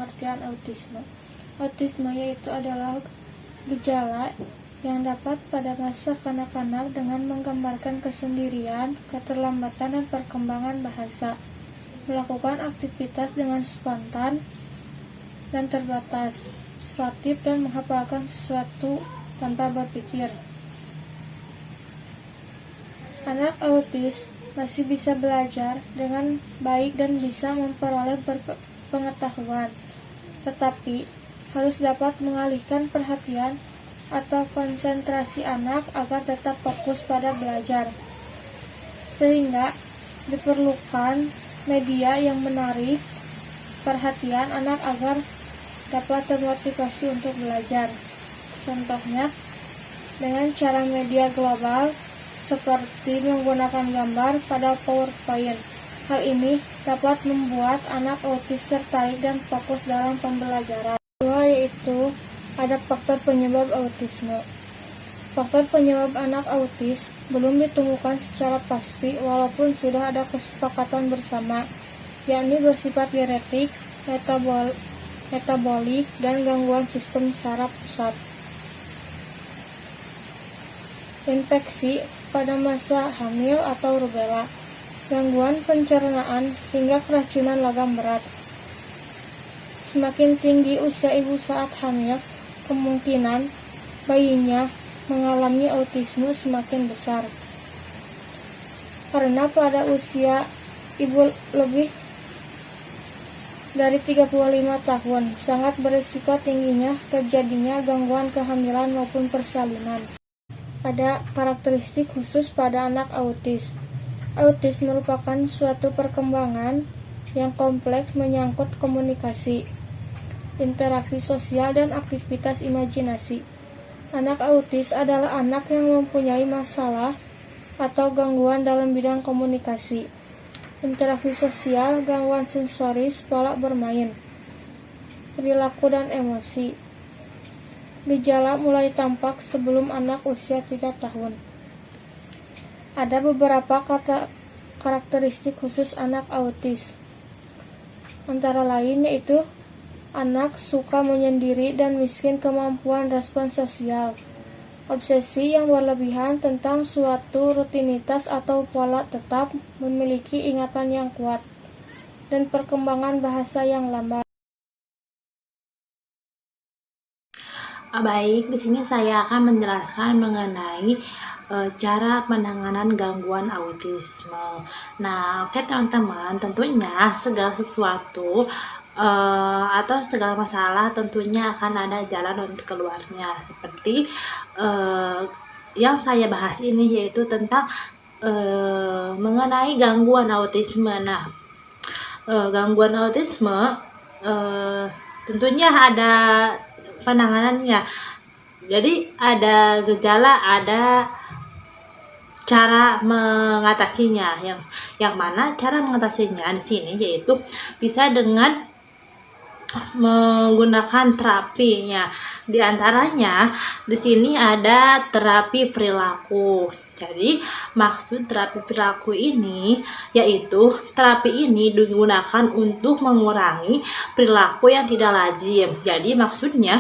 pengertian autisme. Autisme yaitu adalah gejala yang dapat pada masa kanak-kanak dengan menggambarkan kesendirian, keterlambatan dan perkembangan bahasa, melakukan aktivitas dengan spontan dan terbatas, distratif dan menghafalkan sesuatu tanpa berpikir. Anak autis masih bisa belajar dengan baik dan bisa memperoleh pengetahuan, tetapi harus dapat mengalihkan perhatian atau konsentrasi anak agar tetap fokus pada belajar. Sehingga diperlukan media yang menarik perhatian anak agar dapat termotivasi untuk belajar. Contohnya, dengan cara media global seperti menggunakan gambar pada PowerPoint. Hal ini dapat membuat anak autis tertarik dan fokus dalam pembelajaran. Kedua yaitu ada faktor penyebab autisme. Faktor penyebab anak autis belum ditemukan secara pasti walaupun sudah ada kesepakatan bersama, yakni bersifat genetik, metabolik, dan gangguan sistem saraf pusat. Infeksi pada masa hamil atau rubella, gangguan pencernaan, hingga keracunan logam berat. Semakin tinggi usia ibu saat hamil, kemungkinan bayinya mengalami autisme semakin besar. Karena pada usia ibu lebih dari 35 tahun, sangat berisiko tingginya terjadinya gangguan kehamilan maupun persalinan. Ada karakteristik khusus pada anak autis. Autis merupakan suatu perkembangan yang kompleks menyangkut komunikasi, interaksi sosial, dan aktivitas imajinasi. Anak autis adalah anak yang mempunyai masalah atau gangguan dalam bidang komunikasi, interaksi sosial, gangguan sensoris, pola bermain, perilaku, dan emosi. Gejala mulai tampak sebelum anak usia 3 tahun. Ada beberapa karakteristik khusus anak autis. Antara lain yaitu anak suka menyendiri dan miskin kemampuan respon sosial, obsesi yang berlebihan tentang suatu rutinitas atau pola tetap, memiliki ingatan yang kuat, dan perkembangan bahasa yang lambat. Baik, di sini saya akan menjelaskan mengenai cara penanganan gangguan autisme. Nah, oke teman-teman, tentunya segala sesuatu atau segala masalah tentunya akan ada jalan untuk keluarnya. Seperti yang saya bahas ini yaitu tentang mengenai gangguan autisme. Nah, gangguan autisme tentunya ada penanganannya. Jadi ada gejala, ada cara mengatasinya. Yang mana cara mengatasinya di sini yaitu bisa dengan menggunakan terapinya. Di antaranya di sini ada terapi perilaku. Jadi maksud terapi perilaku ini yaitu terapi ini digunakan untuk mengurangi perilaku yang tidak lazim. Jadi maksudnya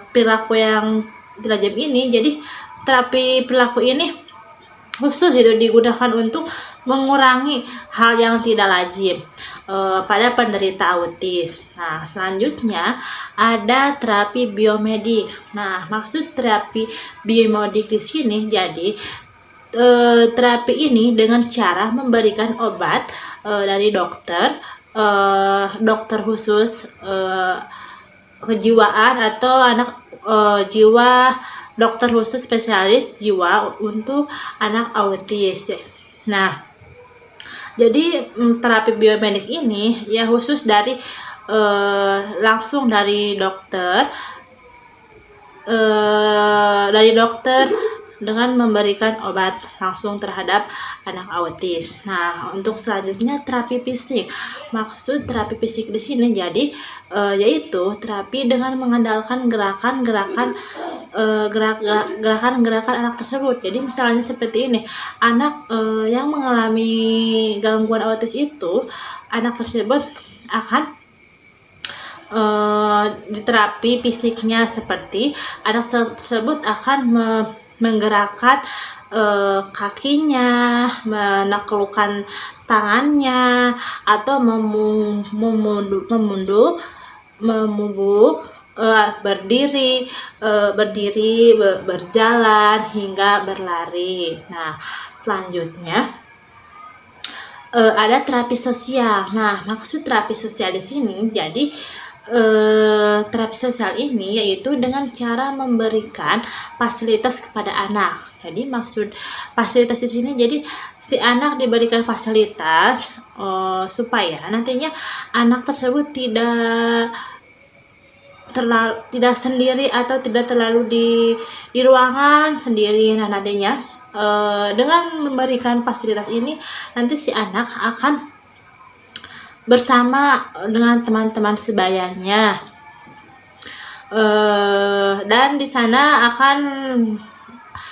perilaku yang tidak lazim ini, jadi terapi perilaku ini khusus itu digunakan untuk mengurangi hal yang tidak lazim pada penderita autis. Nah, selanjutnya ada terapi biomedik. Nah, maksud terapi biomedik di sini jadi terapi ini dengan cara memberikan obat dari dokter khusus kejiwaan atau anak jiwa, dokter khusus spesialis jiwa untuk anak autis. Nah, jadi terapi biomedik ini ya khusus dari langsung dari dokter dengan memberikan obat langsung terhadap anak autis. Nah, untuk selanjutnya terapi fisik. Maksud terapi fisik di sini jadi yaitu terapi dengan mengandalkan gerakan-gerakan anak tersebut. Jadi misalnya seperti ini, anak yang mengalami gangguan autis itu, anak tersebut akan di terapi fisiknya, seperti anak tersebut akan menggerakkan kakinya, menaklukkan tangannya, atau memubuk, berdiri, berjalan hingga berlari. Nah, selanjutnya ada terapi sosial. Nah, maksud terapi sosial di sini, jadi terapi sosial ini yaitu dengan cara memberikan fasilitas kepada anak. Jadi maksud fasilitas di sini, jadi si anak diberikan fasilitas supaya nantinya anak tersebut tidak sendiri atau tidak terlalu di ruangan sendiri. Nah, nantinya dengan memberikan fasilitas ini, nanti si anak akan bersama dengan teman-teman sebayanya, dan di sana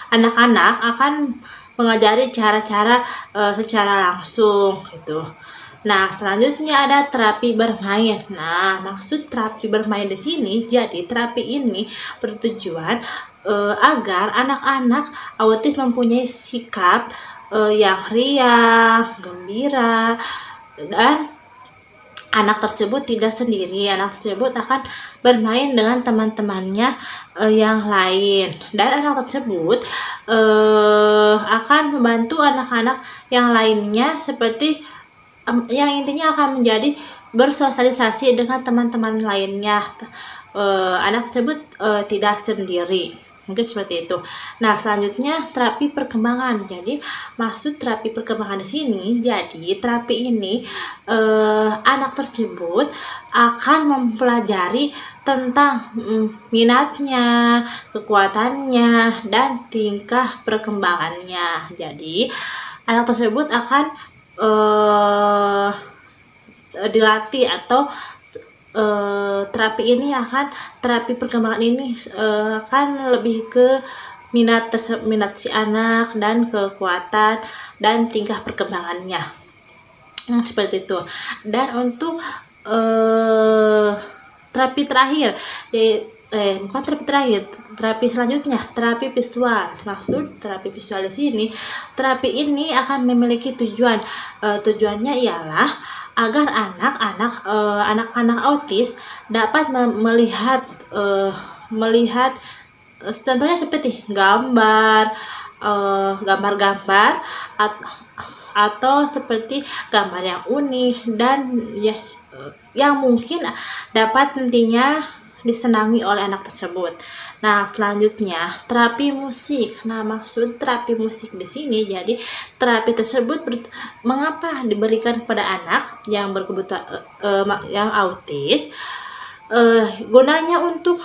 anak-anak akan mengajari cara-cara secara langsung gitu. Nah, selanjutnya ada terapi bermain. Nah, maksud terapi bermain di sini, jadi terapi ini bertujuan agar anak-anak autis mempunyai sikap yang riang, gembira, dan anak tersebut tidak sendiri. Anak tersebut akan bermain dengan teman-temannya yang lain, dan anak tersebut akan membantu anak-anak yang lainnya, seperti yang intinya akan menjadi bersosialisasi dengan teman-teman lainnya. Anak tersebut tidak sendiri. Mungkin seperti itu. Nah, selanjutnya terapi perkembangan. Jadi maksud terapi perkembangan di sini, jadi terapi ini anak tersebut akan mempelajari tentang minatnya, kekuatannya, dan tingkah perkembangannya. Jadi anak tersebut akan dilatih, atau terapi perkembangan ini akan lebih ke minat si anak, dan kekuatan dan tingkah perkembangannya, seperti itu. Dan untuk terapi terakhir, bukan terapi terakhir, terapi selanjutnya, terapi visual. Maksud terapi visual di sini, terapi ini akan memiliki tujuan. Tujuannya ialah agar anak-anak autis dapat melihat contohnya seperti gambar, gambar-gambar, atau seperti gambar yang unik dan yang mungkin dapat nantinya disenangi oleh anak tersebut. Nah, selanjutnya terapi musik. Nah, maksud terapi musik di sini, jadi terapi tersebut mengapa diberikan kepada anak yang berkebutuhan yang autis? Gunanya untuk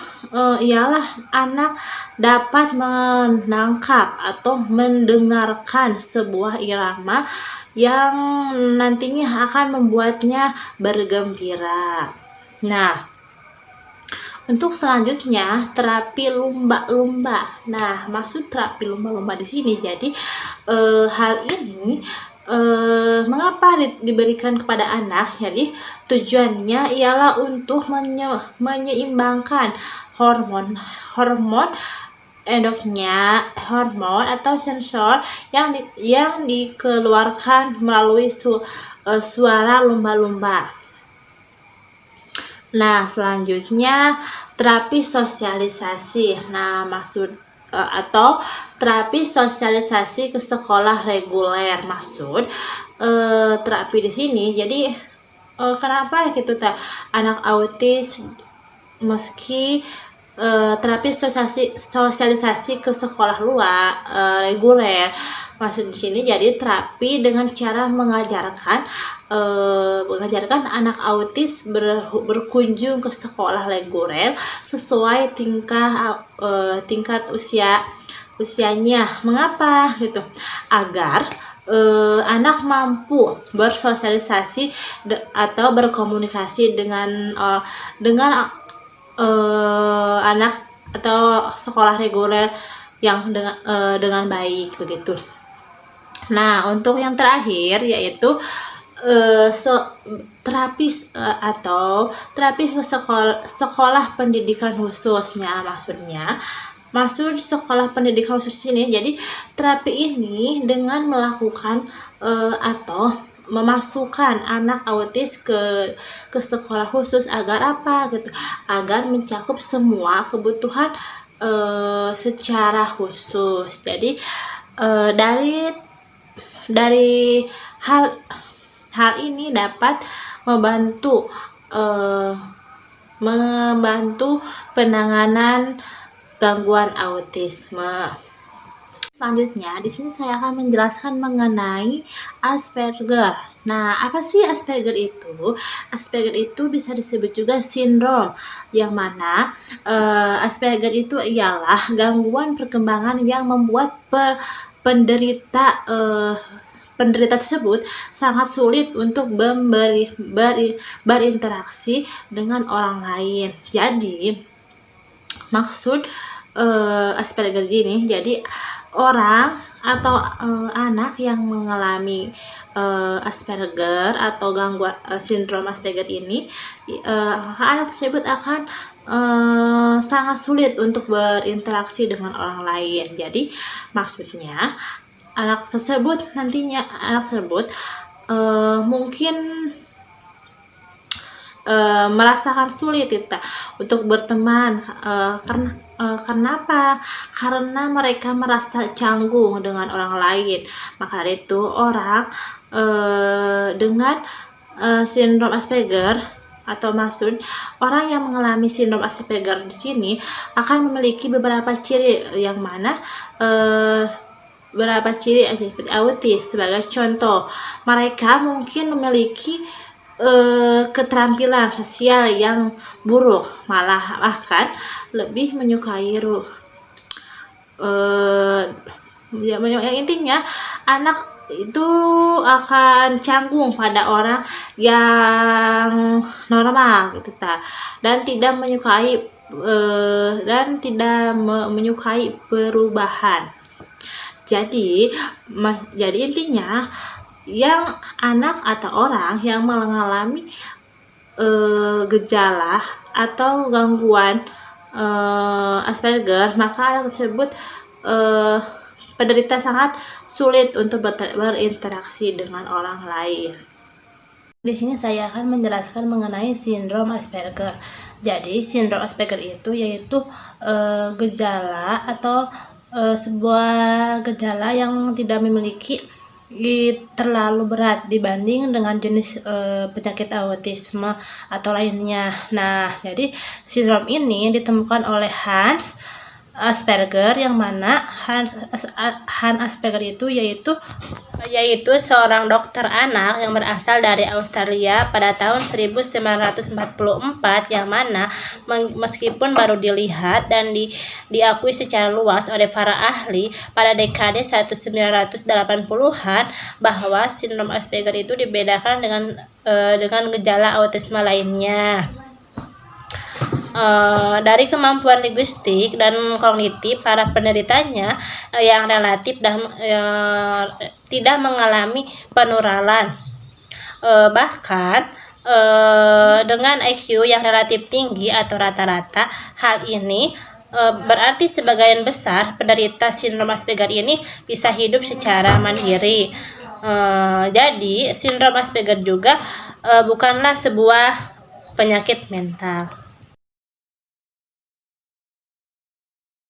ialah anak dapat menangkap atau mendengarkan sebuah irama yang nantinya akan membuatnya bergembira. Nah, untuk selanjutnya terapi lumba-lumba. Nah, maksud terapi lumba-lumba di sini, jadi hal ini mengapa diberikan kepada anak? Jadi tujuannya ialah untuk menyeimbangkan hormon endoknya, hormon atau sensor yang dikeluarkan melalui suara lumba-lumba. Nah, selanjutnya terapi sosialisasi. Nah, maksud atau terapi sosialisasi ke sekolah reguler. Maksud terapi di sini, jadi kenapa gitu anak autis meski terapi sosialisasi ke sekolah luar reguler. Maksud di sini, jadi terapi dengan cara mengajarkan anak autis berkunjung ke sekolah reguler sesuai tingkat usianya. Mengapa gitu? Agar anak mampu bersosialisasi atau berkomunikasi dengan anak atau sekolah reguler yang dengan baik begitu. Nah, untuk yang terakhir yaitu atau terapi sekolah pendidikan khususnya, maksud sekolah pendidikan khusus ini. Jadi terapi ini dengan melakukan atau memasukkan anak autis ke sekolah khusus agar apa gitu, agar mencakup semua kebutuhan secara khusus. Jadi dari hal ini dapat membantu penanganan gangguan autisme. Selanjutnya, di sini saya akan menjelaskan mengenai Asperger. Nah, apa sih Asperger itu? Asperger itu bisa disebut juga sindrom, yang mana Asperger itu ialah gangguan perkembangan yang membuat penderita tersebut sangat sulit untuk berinteraksi dengan orang lain. Jadi maksud Asperger ini, jadi orang atau anak yang mengalami Asperger atau gangguan sindrom Asperger ini, anak tersebut akan sangat sulit untuk berinteraksi dengan orang lain. Jadi maksudnya anak tersebut mungkin merasakan sulit untuk berteman karena apa? Karena mereka merasa canggung dengan orang lain. Maka dari itu orang dengan sindrom Asperger atau maksud orang yang mengalami sindrom Asperger di sini akan memiliki beberapa ciri, yang mana beberapa ciri autis. Sebagai contoh, mereka mungkin memiliki keterampilan sosial yang buruk, bahkan lebih menyukai yang intinya anak itu akan canggung pada orang yang normal gitu dan tidak menyukai perubahan. Jadi intinya yang anak atau orang yang mengalami gejala atau gangguan Asperger, maka anak tersebut penderita sangat sulit untuk berinteraksi dengan orang lain. Di sini saya akan menjelaskan mengenai sindrom Asperger. Jadi sindrom Asperger itu yaitu gejala atau sebuah gejala yang tidak memiliki terlalu berat dibanding dengan jenis penyakit autisme atau lainnya. Nah, jadi sindrom ini ditemukan oleh Hans Asperger, yang mana Hans Asperger itu yaitu seorang dokter anak yang berasal dari Australia pada tahun 1944, yang mana meskipun baru dilihat dan diakui secara luas oleh para ahli pada dekade 1980-an bahwa sindrom Asperger itu dibedakan dengan gejala autisme lainnya. Dari kemampuan linguistik dan kognitif para penderitanya yang relatif dan tidak mengalami penuralan, bahkan dengan IQ yang relatif tinggi atau rata-rata. Hal ini berarti sebagian besar penderita sindrom Asperger ini bisa hidup secara mandiri. Jadi sindrom Asperger juga bukanlah sebuah penyakit mental.